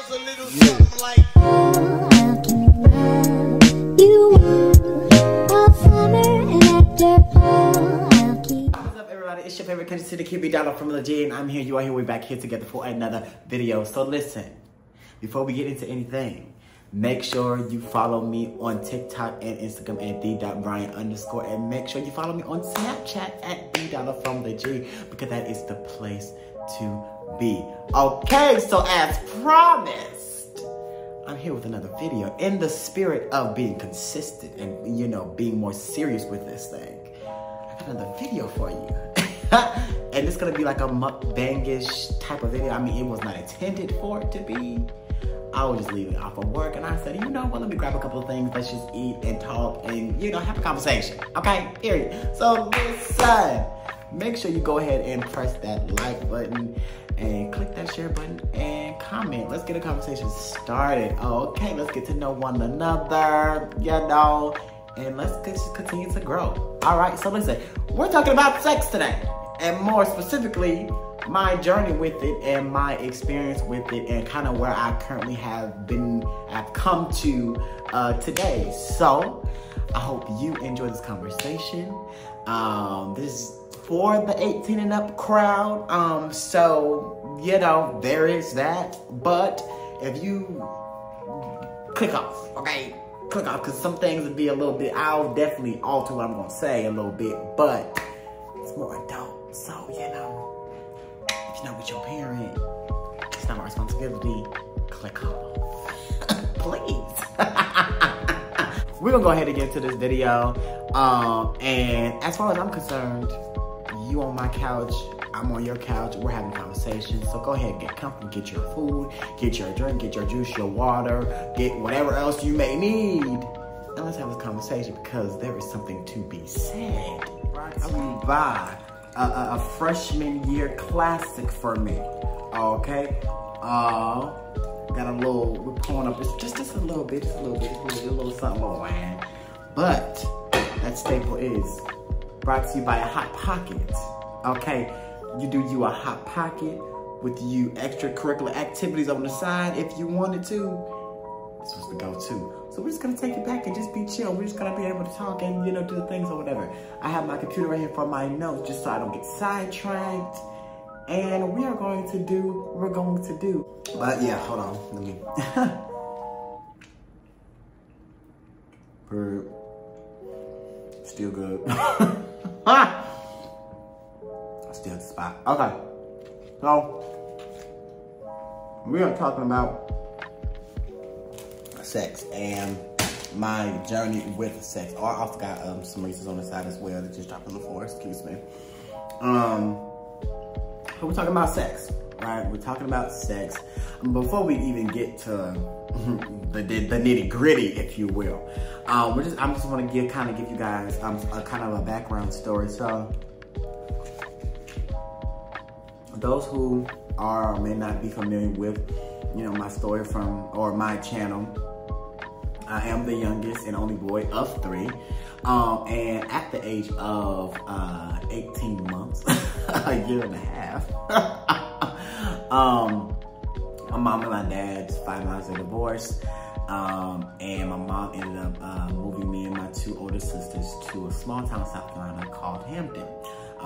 goes a little something like. What's up, everybody? It's your favorite country city kid, BDOLLA from the G, and I'm here. You are here. We're back here together for another video. So listen, before we get into anything, make sure you follow me on TikTok and Instagram at d.brian_, and make sure you follow me on Snapchat at BDOLLA from the G, because that is the place to be. Okay, so as promised, I'm here with another video in the spirit of being consistent and, you know, being more serious with this thing. I got another video for you. And it's gonna be like a mukbang-ish type of video. I mean, it was not intended for it to be. I was just leaving off of work, and I said, you know what, let me grab a couple of things, let's just eat and talk and, you know, have a conversation, okay, period. So listen, make sure you go ahead and press that like button and click that share button and comment. Let's get a conversation started. Okay, let's get to know one another, you know, and let's just continue to grow. All right, so listen, we're talking about sex today, and more specifically, my journey with it and my experience with it and kind of where I currently have come to today. So I hope you enjoy this conversation. This is for the 18 and up crowd. So, you know, there is that. But if you click off, okay? Click off, because some things would be a little bit, I'll definitely alter what I'm going to say a little bit, but it's more adult. So, you know, if you're not with your parent, it's not my responsibility. Click off. Please. We're gonna go ahead and get into this video. And as far as I'm concerned, you on my couch, I'm on your couch, we're having a conversation. So go ahead, get comfortable, get your food, get your drink, get your juice, your water, get whatever else you may need. And let's have this conversation, because there is something to be said. Bye. A freshman year classic for me, okay? Got a little, we're pulling up, it's just a little bit, a little something, a little wine. But that staple is brought to you by a Hot Pocket, okay? You do you a Hot Pocket with you extracurricular activities on the side if you wanted to. This was the go-to. So we're just gonna take it back and just be chill. We're just gonna be able to talk and, you know, do the things or whatever. I have my computer right here for my notes just so I don't get sidetracked. And we are going to do what we're going to do. But yeah, hold on, let me. Still good. Still the spot. Okay, so we are talking about sex and my journey with sex. Oh, I also got some Reese's on the side as well that just dropped on the floor, excuse me. So we're talking about sex, right? We're talking about sex. Before we even get to the nitty gritty, if you will, I just want to give you guys a kind of a background story. So those who are or may not be familiar with, you know, my story or my channel, I am the youngest and only boy of 3. And at the age of 18 months, a year and a half, my mom and my dad finalized a divorce. And my mom ended up moving me and my 2 older sisters to a small town in South Carolina called Hampton.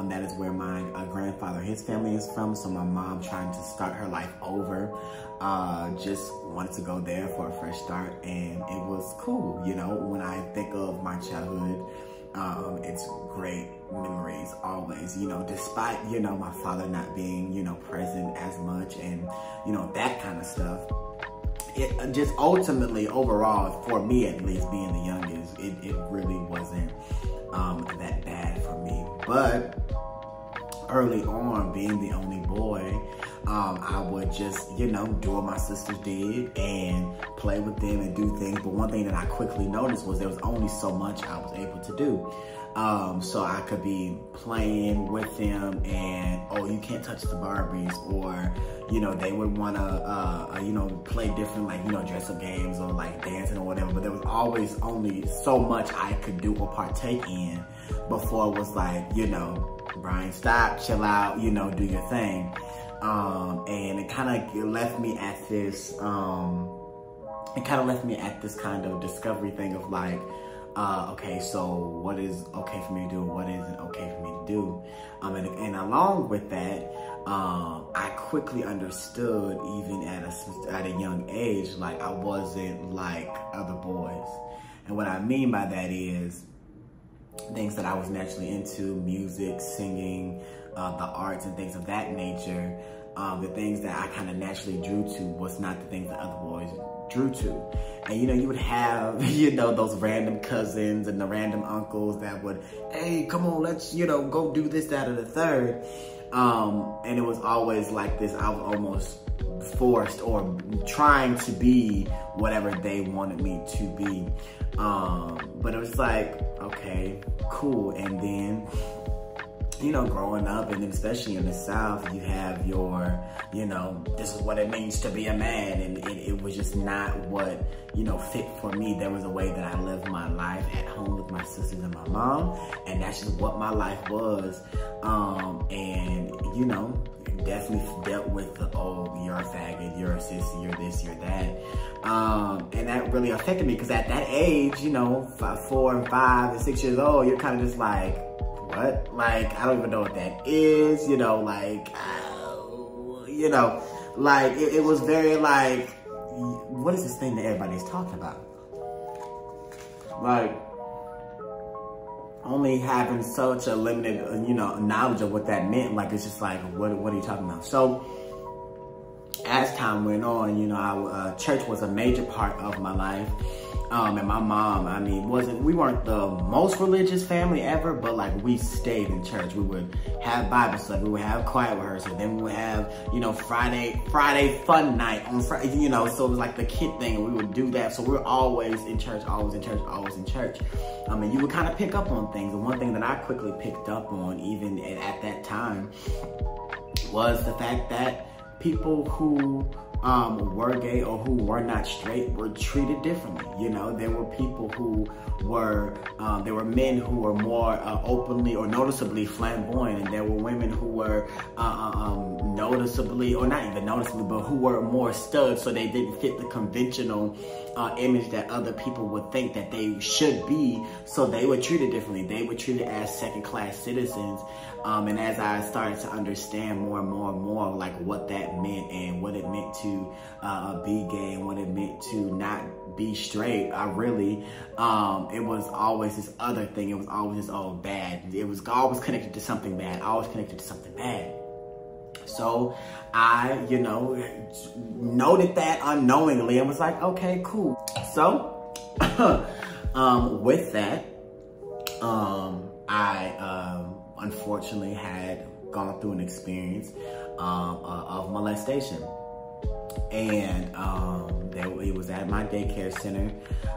That is where my grandfather, his family is from. So my mom, trying to start her life over, just wanted to go there for a fresh start, and it was cool. You know, when I think of my childhood, it's great memories always, you know, despite, you know, my father not being, you know, present as much and, you know, that kind of stuff. It just ultimately, overall, for me at least, being the youngest, it really wasn't that bad for me. But early on, being the only boy, I would just, you know, do what my sisters did and play with them and do things. But one thing that I quickly noticed was there was only so much I was able to do. So I could be playing with them and, oh, you can't touch the Barbies, or, you know, they would want to, you know, play different, like, you know, dress up games or like dancing or whatever. But there was always only so much I could do or partake in before it was like, you know, Brian, stop, chill out, you know, do your thing. And it kind of left me at this, kind of discovery thing of like, okay, so what is okay for me to do? What isn't okay for me to do? And along with that, I quickly understood, even at a young age, like I wasn't like other boys. And what I mean by that is things that I was naturally into, music, singing, the arts and things of that nature. The things that I kind of naturally drew to was not the things that other boys drew to. And you would have, those random cousins and the random uncles that would, hey, come on, let's, go do this, that, or the third. And it was always like this, I was almost forced or trying to be whatever they wanted me to be. But it was like, okay, cool. And then, growing up, and then especially in the South, you have your, this is what it means to be a man. And it was just not what, fit for me. There was a way that I lived my life at home with my sisters and my mom. And that's just what my life was. And, definitely dealt with the, oh, you're a faggot, you're a sissy, you're this, you're that. And that really affected me because at that age, 4 and 5 and 6 years old, you're kind of just like, what? Like, I don't even know what that is, it was very like, what is this thing that everybody's talking about? Like, only having such a limited, knowledge of what that meant, like, it's just like, what are you talking about? So, as time went on, church was a major part of my life. And my mom, we weren't the most religious family ever, but like we stayed in church. We would have Bible study, we would have choir rehearsal, then we would have, Friday fun night on Friday, so it was like the kid thing, and we would do that. So we were always in church, always in church, always in church. And you would kind of pick up on things. And one thing that I quickly picked up on, even at that time, was the fact that people who were gay or who were not straight were treated differently. There were people who were, there were men who were more openly or noticeably flamboyant, and there were women who were noticeably, or not even noticeably, but who were more studs, so they didn't fit the conventional image that other people would think that they should be, so they were treated differently. They were treated as second-class citizens. And as I started to understand more and more and more, like what that meant and what it meant to be gay and what it meant to not be straight, I really, it was always this other thing. It was always this, oh, bad. It was always connected to something bad, always connected to something bad. So I, noted that unknowingly and was like, okay, cool. So with that, I unfortunately had gone through an experience of molestation. And it was at my daycare center.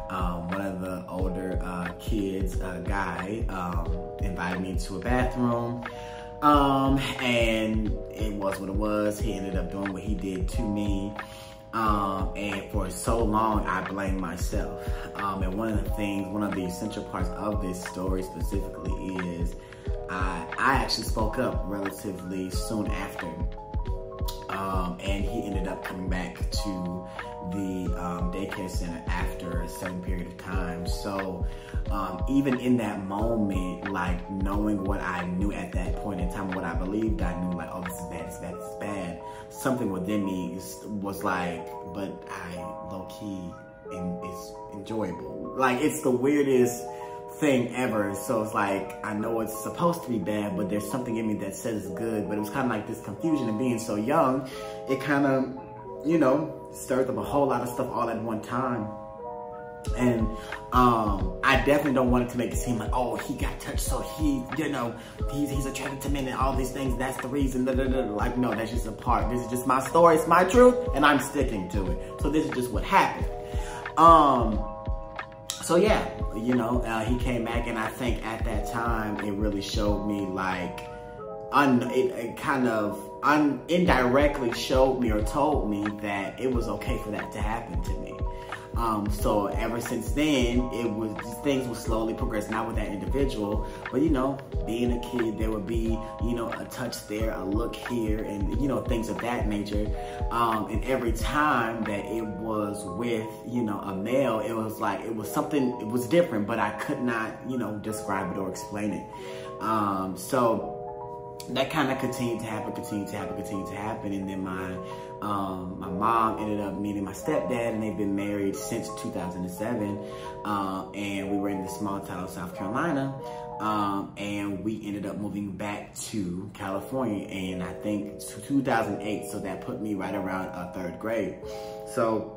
One of the older kids, guy, invited me to a bathroom. And it was what it was. He ended up doing what he did to me. And for so long, I blamed myself. And one of the essential parts of this story specifically is I actually spoke up relatively soon after. And he ended up coming back to the daycare center after a certain period of time. So even in that moment, like knowing what I knew at that point in time, what I believed I knew, like, oh, this is bad, this is bad, this is bad, something within me was like, but I low-key, it's enjoyable. Like, it's the weirdest thing ever. So it's like, I know it's supposed to be bad, but there's something in me that says it's good. But it was kind of like this confusion, and being so young, it kind of, stirred up a whole lot of stuff all at one time. And I definitely don't want it to make it seem like, oh, he got touched, so he, he's attracted to men and all these things, that's the reason, like, no, that's just a part. This is just my story, it's my truth, and I'm sticking to it. So this is just what happened. So yeah, he came back, and I think at that time, it really showed me, like, it kind of indirectly showed me or told me that it was okay for that to happen to me. So ever since then, things would slowly progress, not with that individual, but you know, being a kid, there would be, you know, a touch there, a look here, and you know, things of that nature. And every time that it was with, you know, a male, it was like, it was something, it was different, but I could not, you know, describe it or explain it. So that kind of continued to happen, and then my mom ended up meeting my stepdad, and they've been married since 2007, and we were in this small town of South Carolina, and we ended up moving back to California in, I think, 2008, so that put me right around 3rd grade. So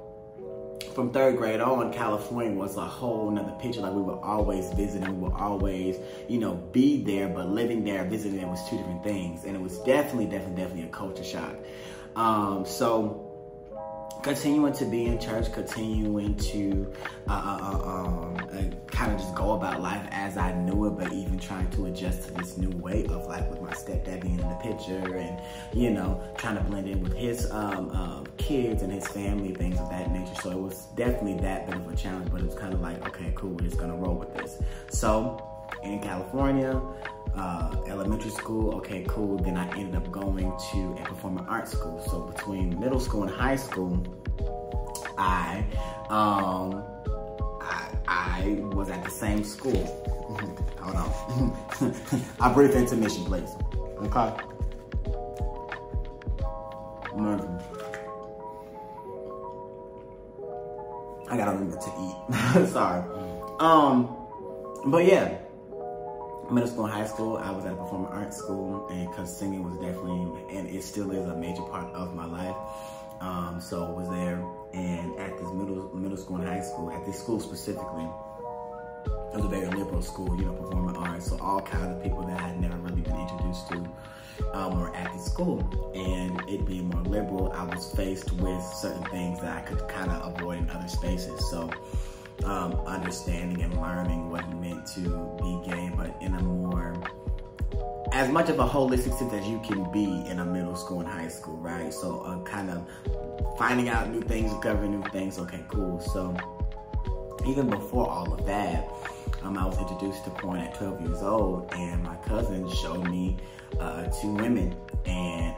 from 3rd grade on, California was a whole nother picture. Like, we were always visiting, we would always, you know, be there, but living there, visiting there was two different things. And it was definitely a culture shock. So continuing to be in church, continuing to kind of just go about life as I knew it, but even trying to adjust to this new way of life with my stepdad being in the picture, and you know, trying to blend in with his kids and his family, things of that nature. So it was definitely that bit of a challenge, but it was kind of like, okay, cool, we're just gonna roll with this. So in California, elementary school, okay, cool. Then I ended up going to a performing arts school. So between middle school and high school, I was at the same school. Hold on. A brief intermission, please. Okay. I gotta remember to eat. Sorry. But yeah. Middle school and high school, I was at a performing arts school, and because singing was definitely, and it still is, a major part of my life. So I was there, and at this middle school and high school, at this school specifically, it was a very liberal school, you know, performing arts. So all kinds of people that I had never really been introduced to were at this school. And it being more liberal, I was faced with certain things that I could kind of avoid in other spaces. So understanding and learning what it meant to be gay, but in a more, as much of a holistic sense as you can be in a middle school and high school, right? So kind of finding out new things, discovering new things, okay, cool. So even before all of that, I was introduced to porn at 12 years old, and my cousin showed me 2 women, and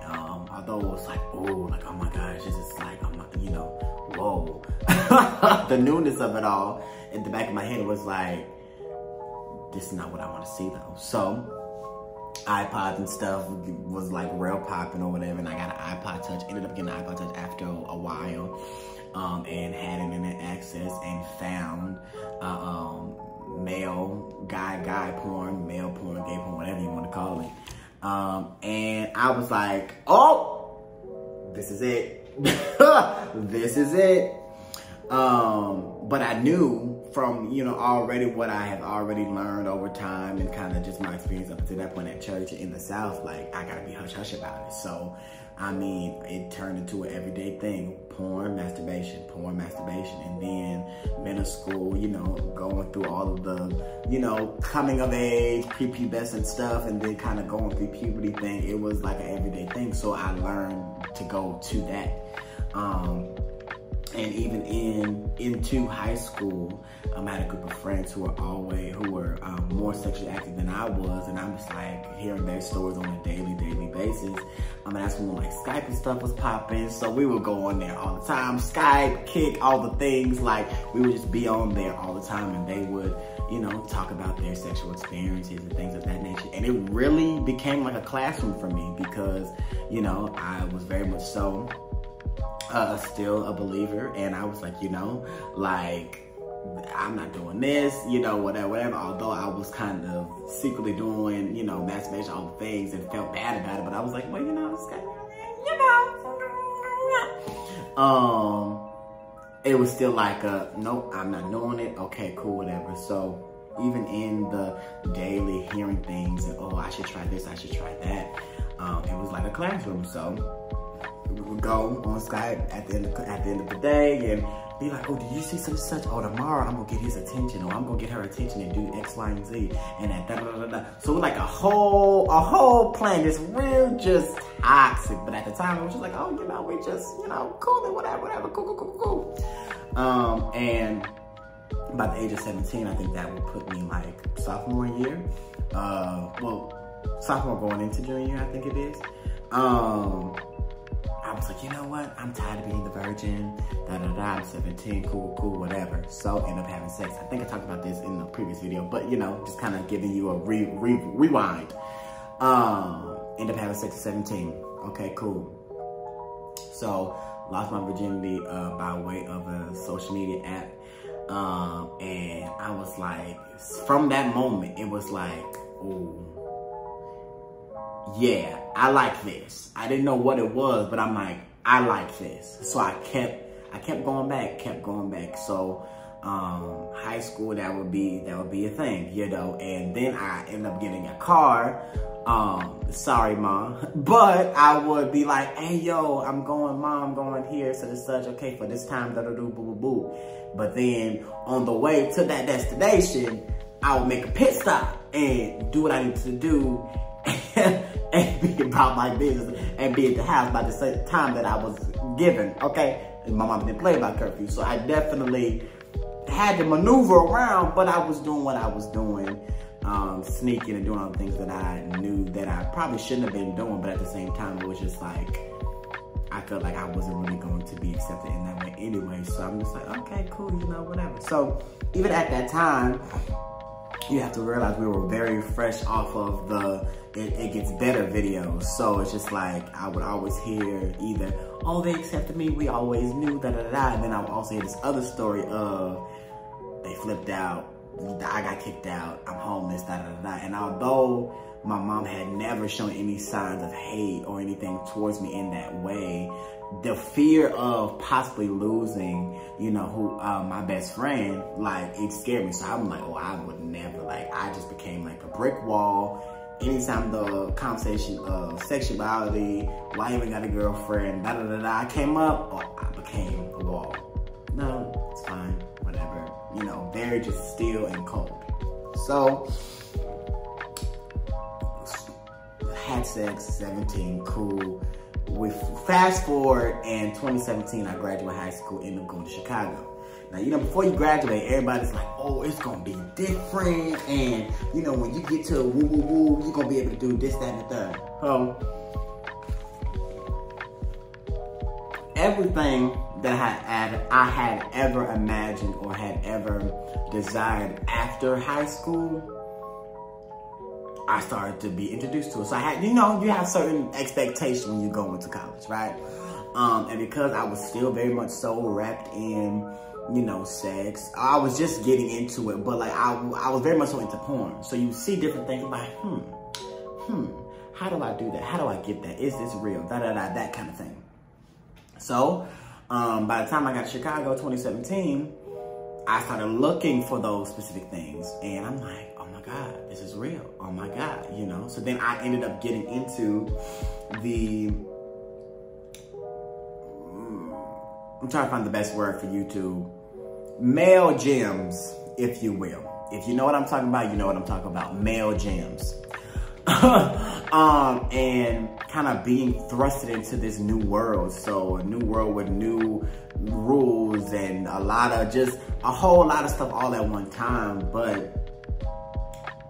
although it was like, oh, like, oh my gosh, this is like, I'm not, you know, whoa. The newness of it all, in the back of my head was like, this is not what I want to see though. So iPods and stuff was like real popping or whatever, and I got an iPod Touch, ended up getting an iPod Touch after a while, and had internet access and found male, guy porn, male porn, gay porn, whatever you want to call it. And I was like, oh, this is it. This is it. But I knew from, you know, already what I have already learned over time, and kind of just my experience up to that point at church in the South, like, I gotta be hush-hush about it. So, I mean, it turned into an everyday thing. Porn, masturbation, and then middle school, you know, going through all of the, you know, coming of age, prepubescent stuff, and then kind of going through puberty thing. It was like an everyday thing, so I learned to go to that. And even into high school, I had a group of friends who were more sexually active than I was, and I'm just like hearing their stories on a daily basis. And that's when like Skype and stuff was popping, so we would go on there all the time. Skype, Kick, all the things, like we would just be on there all the time, and they would, you know, talk about their sexual experiences and things of that nature. And it really became like a classroom for me, because, you know, I was very much so still a believer, and I was like, you know, like, I'm not doing this, you know, whatever. Although I was kind of secretly doing, you know, masturbation, all the things, and felt bad about it, but I was like, well, you know, it's kind of, you know, it was still like nope, I'm not doing it. Okay, cool, whatever. So even in the daily hearing things, and oh, I should try this, I should try that, it was like a classroom. So we would go on Skype at the end of the day and be like, oh, did you see such and such? Oh, tomorrow I'm gonna get his attention, or I'm gonna get her attention and do X, Y, and Z, and at da-da-da-da-da. So it was like a whole plan, this real just toxic. But at the time, it was just like, oh, you know, we just, you know, cool and whatever, cool. And by the age of 17, I think that would put me like sophomore year. Sophomore going into junior year, I think it is. I was like, you know what? I'm tired of being the virgin. I'm 17, cool, whatever. So end up having sex. I think I talked about this in the previous video, but you know, just kind of giving you a rewind. End up having sex at 17. Okay, cool. So lost my virginity by way of a social media app. And I was like, from that moment, it was like, ooh, yeah, I like this. I didn't know what it was, but I'm like, I like this. So I kept going back. So high school, that would be a thing, you know. And then I ended up getting a car. Sorry, Mom, but I would be like, hey, yo, I'm going, Mom, I'm going here, such and such, okay, for this time, boo. But then on the way to that destination, I would make a pit stop and do what I needed to do and be about my business and be at the house by the same time that I was given, okay? And my mom didn't play about curfew, so I definitely had to maneuver around, but I was doing what I was doing. Sneaking and doing all the things that I knew that I probably shouldn't have been doing, but at the same time, it was just like, I felt like I wasn't really going to be accepted in that way anyway. So I'm just like, okay, cool, you know, whatever. So even at that time, you have to realize we were very fresh off of the It Gets Better videos. So it's just like, I would always hear either, oh, they accepted me, we always knew, And then I would also hear this other story of, they flipped out, I got kicked out, I'm homeless, And although my mom had never shown any signs of hate or anything towards me in that way, the fear of possibly losing, you know, who my best friend, like, it scared me. So I'm like, oh, I would never, like, I just became like a brick wall. Anytime the conversation of sexuality, why you even got a girlfriend, I came up, oh, I became a wall. No, it's fine, whatever. You know, very just still and cold. So, had sex, 17, cool. We fast forward, and 2017, I graduated high school, ended up going to Chicago. Now, you know, before you graduate, everybody's like, oh, it's gonna be different, and, you know, when you get to woo, you're gonna be able to do this, that, and the third. Everything that I had ever imagined or had ever desired after high school, I started to be introduced to it. So I had, you know, you have certain expectations when you go into college, right? And because I was still very much so wrapped in, you know, sex, I was just getting into it, but like I was very much so into porn. So you see different things like, how do I do that? How do I get that? Is this real? That kind of thing. So, by the time I got to Chicago, 2017, I started looking for those specific things. And I'm like, oh my God, this is real. Oh my God, you know? So then I ended up getting into the, I'm trying to find the best word for YouTube, male gyms, if you will. If you know what I'm talking about, you know what I'm talking about, male gyms. And kind of being thrusted into this new world. So a new world with new rules and a whole lot of stuff all at one time. But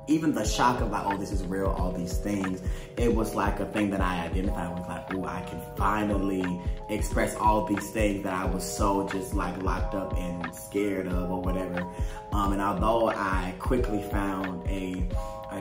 even the shock of like, oh, this is real, all these things, it was like a thing that I identified with, like, oh, I can finally express all these things that I was so just like locked up and scared of or whatever. And although I quickly found a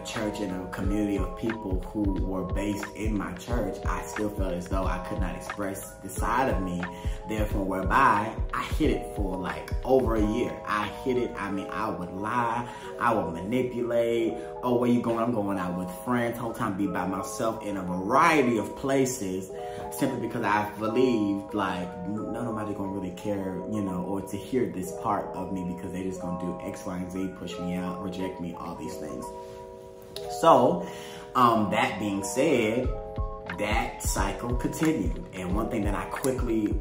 church and a community of people who were based in my church, I still felt as though I could not express the side of me. Therefore, whereby I hid it for like over a year. I hid it. I mean, I would lie. I would manipulate. Oh, where you going? I'm going out with friends. Whole time be by myself in a variety of places, simply because I believed like nobody gonna really care, you know, or to hear this part of me, because they just gonna do X, Y, and Z, push me out, reject me, all these things. So, that being said, that cycle continued. And one thing that I quickly,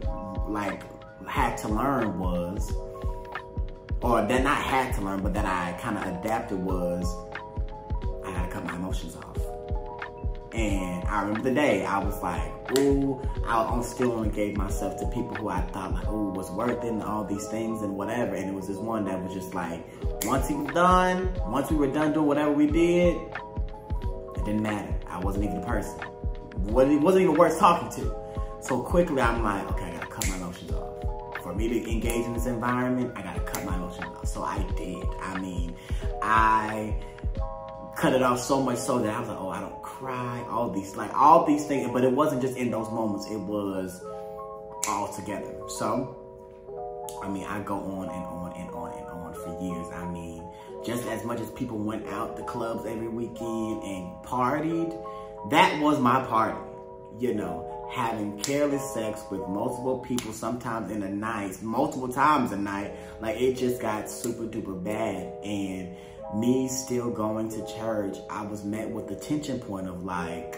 like, had to learn was, or that not had to learn, but that I kind of adapted was, I gotta cut my emotions off. And I remember the day I was like, ooh, I still only gave myself to people who I thought like, ooh, was worth it and all these things and whatever. And it was this one that was just like, once we were done doing whatever we did, it didn't matter. I wasn't even the person. It wasn't even worth talking to. So quickly I'm like, okay, I gotta cut my emotions off. For me to engage in this environment, I gotta cut my emotions off. So I did. I mean, I cut it off so much so that I was like, oh, I don't cry, all these things. But it wasn't just in those moments, it was all together. So, I mean, I go on and on and on and on for years. I mean, just as much as people went out the clubs every weekend and partied, that was my party. You know, having careless sex with multiple people, sometimes in a night, multiple times a night. Like, it just got super duper bad. And me still going to church, I was met with the tension point of like,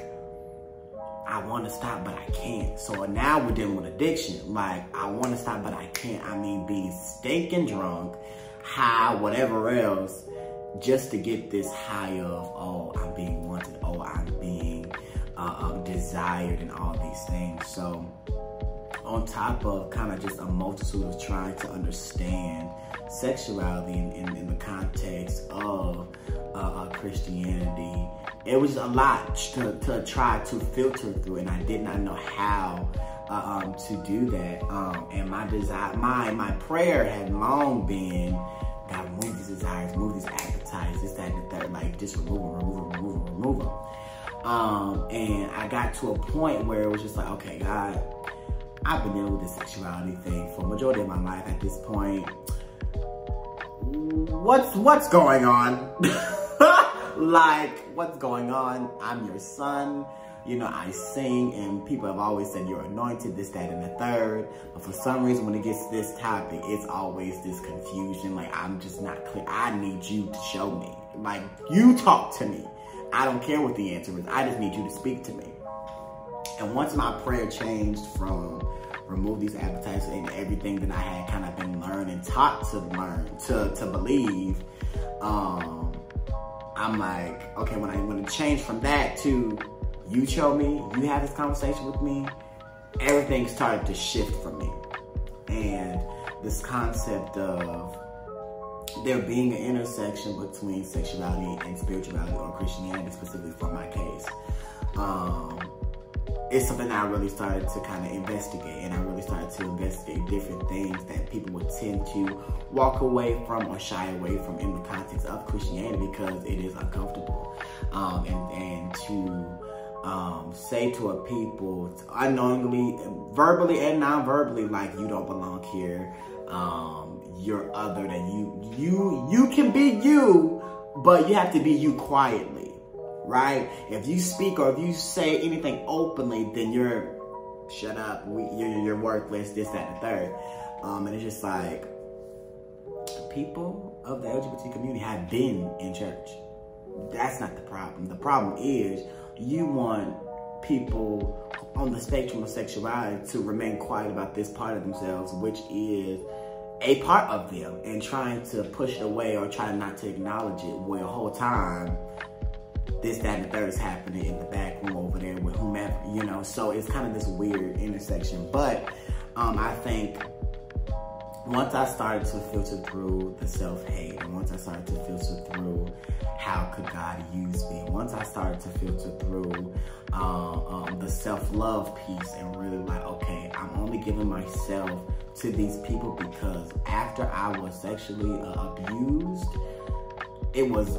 I want to stop, but I can't. So now we're dealing with addiction. Like, I want to stop, but I can't. I mean, being stinking drunk, high, whatever else, just to get this high of, oh, I'm being wanted, oh, I'm being desired and all these things. So on top of kind of just a multitude of trying to understand sexuality in the context of Christianity, it was a lot to try to filter through, and I did not know how to do that. And my desire, my prayer had long been, God, remove these desires, remove these appetites, this, that, and the third, like just remove them. And I got to a point where it was just like, okay, God, I've been dealing with this sexuality thing for a majority of my life at this point. What's going on? Like, what's going on? I'm your son. You know, I sing, and people have always said you're anointed, this, that, and the third. But for some reason, when it gets to this topic, it's always this confusion. Like, I'm just not clear. I need you to show me. Like, you talk to me. I don't care what the answer is. I just need you to speak to me. And once my prayer changed from remove these appetites and everything that I had kind of been learning, taught to learn, to believe, I'm like, okay, when it changed from that to you show me, you have this conversation with me, everything started to shift for me. And this concept of there being an intersection between sexuality and spirituality, or Christianity specifically for my case, it's something that I really started to kind of investigate, and I really started to investigate different things that people would tend to walk away from or shy away from in the context of Christianity because it is uncomfortable. And to say to a people unknowingly, verbally and non-verbally, like, you don't belong here, you're other than you can be you, but you have to be you quietly. Right? If you speak or if you say anything openly, then you're shut up. You're worthless. This, that, and the third. And it's just like, people of the LGBT community have been in church. That's not the problem. The problem is you want people on the spectrum of sexuality to remain quiet about this part of themselves, which is a part of them, and trying to push it away or try not to acknowledge it, where the whole time this, that, and the third is happening in the back room over there with whomever, you know. So it's kind of this weird intersection. But I think once I started to filter through the self-hate, and once I started to filter through how could God use me, once I started to filter through the self-love piece and really like, okay, I'm only giving myself to these people because after I was sexually abused, it was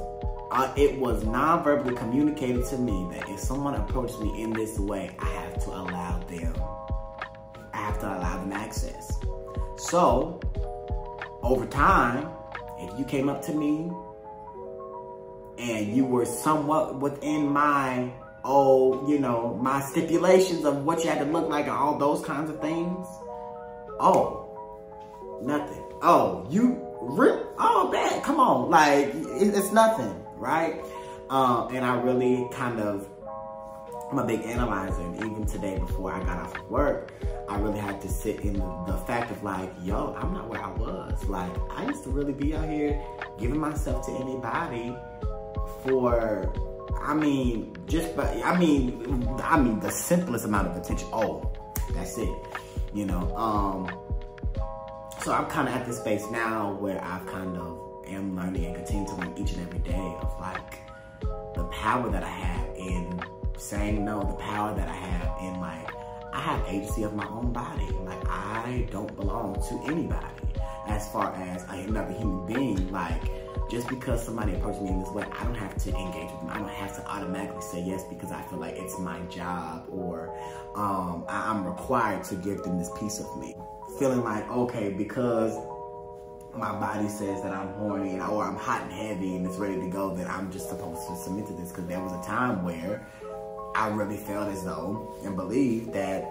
non-verbally communicated to me that if someone approached me in this way, I have to allow them access. So, over time, if you came up to me and you were somewhat within my, my stipulations of what you had to look like and all those kinds of things, nothing. That, come on, like, it's nothing. Right? And I really I'm a big analyzer, and even today before I got off of work, I really had to sit in the fact of like, yo, I'm not where I was. Like, I used to really be out here giving myself to anybody for I mean, the simplest amount of attention. Oh, that's it, you know. So I'm kind of at this space now where I kind of am learning and continue to learn each and every day of like the power that I have in saying no, the power that I have in like, I have agency of my own body. Like I don't belong to anybody as far as another human being. Like just because somebody approaches me in this way, I don't have to engage with them. I don't have to automatically say yes because I feel like it's my job or I'm required to give them this piece of me. Feeling like, okay, because my body says that I'm horny or I'm hot and heavy and it's ready to go, that I'm just supposed to submit to this. Because there was a time where I really felt as though and believed that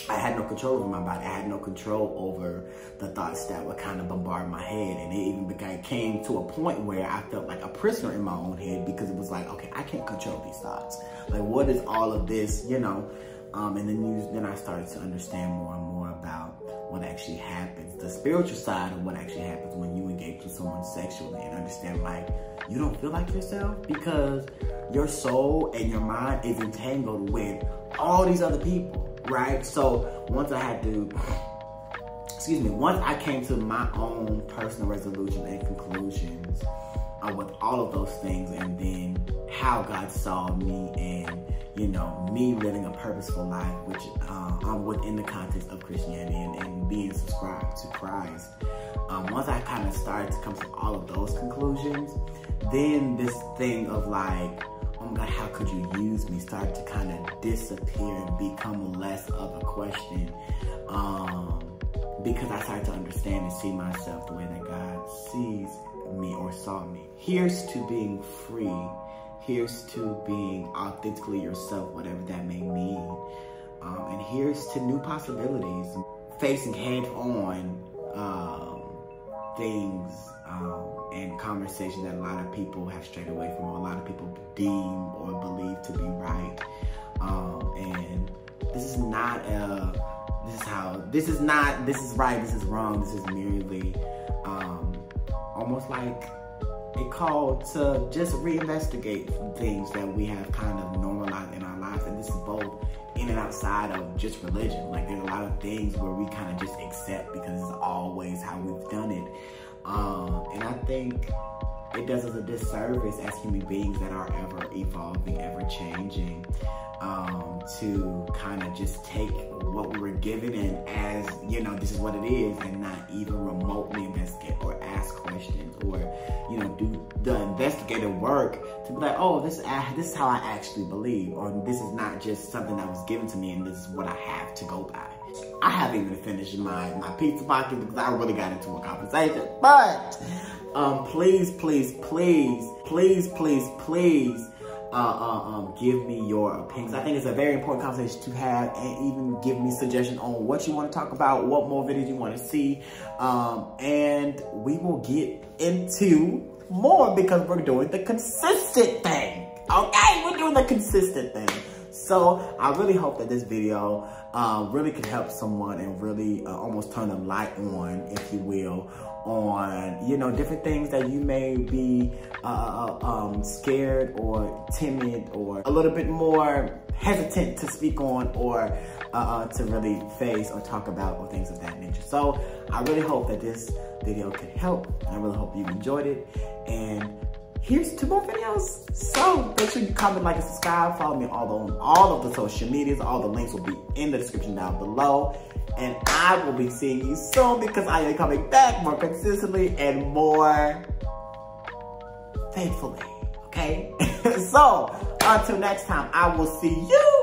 I had no control over my body. I had no control over the thoughts that would kind of bombard my head. And it even came to a point where I felt like a prisoner in my own head because it was like, okay, I can't control these thoughts. Like, what is all of this, you know? And then I started to understand more and more about what actually happens, the spiritual side of what actually happens when you engage with someone sexually, and understand like you don't feel like yourself because your soul and your mind is entangled with all these other people, right? So once I came to my own personal resolution and conclusions with all of those things, and then how God saw me and, you know, me living a purposeful life, which within the context of Christianity and being subscribed to Christ. Once I kind of started to come to all of those conclusions, then this thing of like, oh my God, how could you use me, started to kind of disappear and become less of a question. Because I started to understand and see myself the way that God sees me or saw me. Here's to being free. Here's to being authentically yourself, whatever that may mean. And here's to new possibilities. Facing head on things and conversations that a lot of people have strayed away from, or a lot of people deem or believe to be right. And this is not this is right, this is wrong. This is merely almost like a call to just reinvestigate things that we have kind of normalized in our lives. And this is both in and outside of just religion. Like there's a lot of things where we kind of just accept because it's always how we've done it. And I think it does us a disservice as human beings that are ever evolving, ever changing, to kind of just take what we were given and as, you know, this is what it is, and not even remotely investigate or ask questions or, you know, do the investigative work to be like, oh, this is how I actually believe, or this is not just something that was given to me and this is what I have to go by. I haven't even finished my pizza pocket because I really got into a conversation, but please give me your opinions. I think it's a very important conversation to have, and even give me suggestions on what you want to talk about, what more videos you want to see, and we will get into more because we're doing the consistent thing. Okay, we're doing the consistent thing. So I really hope that this video really could help someone and really almost turn a light on, if you will, on, you know, different things that you may be scared or timid or a little bit more hesitant to speak on, or to really face or talk about, or things of that nature. So I really hope that this video could help. I really hope you enjoyed it, and here's 2 more videos. So make sure you comment, like, and subscribe. Follow me on all of the social medias. All the links will be in the description down below. And I will be seeing you soon because I am coming back more consistently and more faithfully, okay? So until next time, I will see you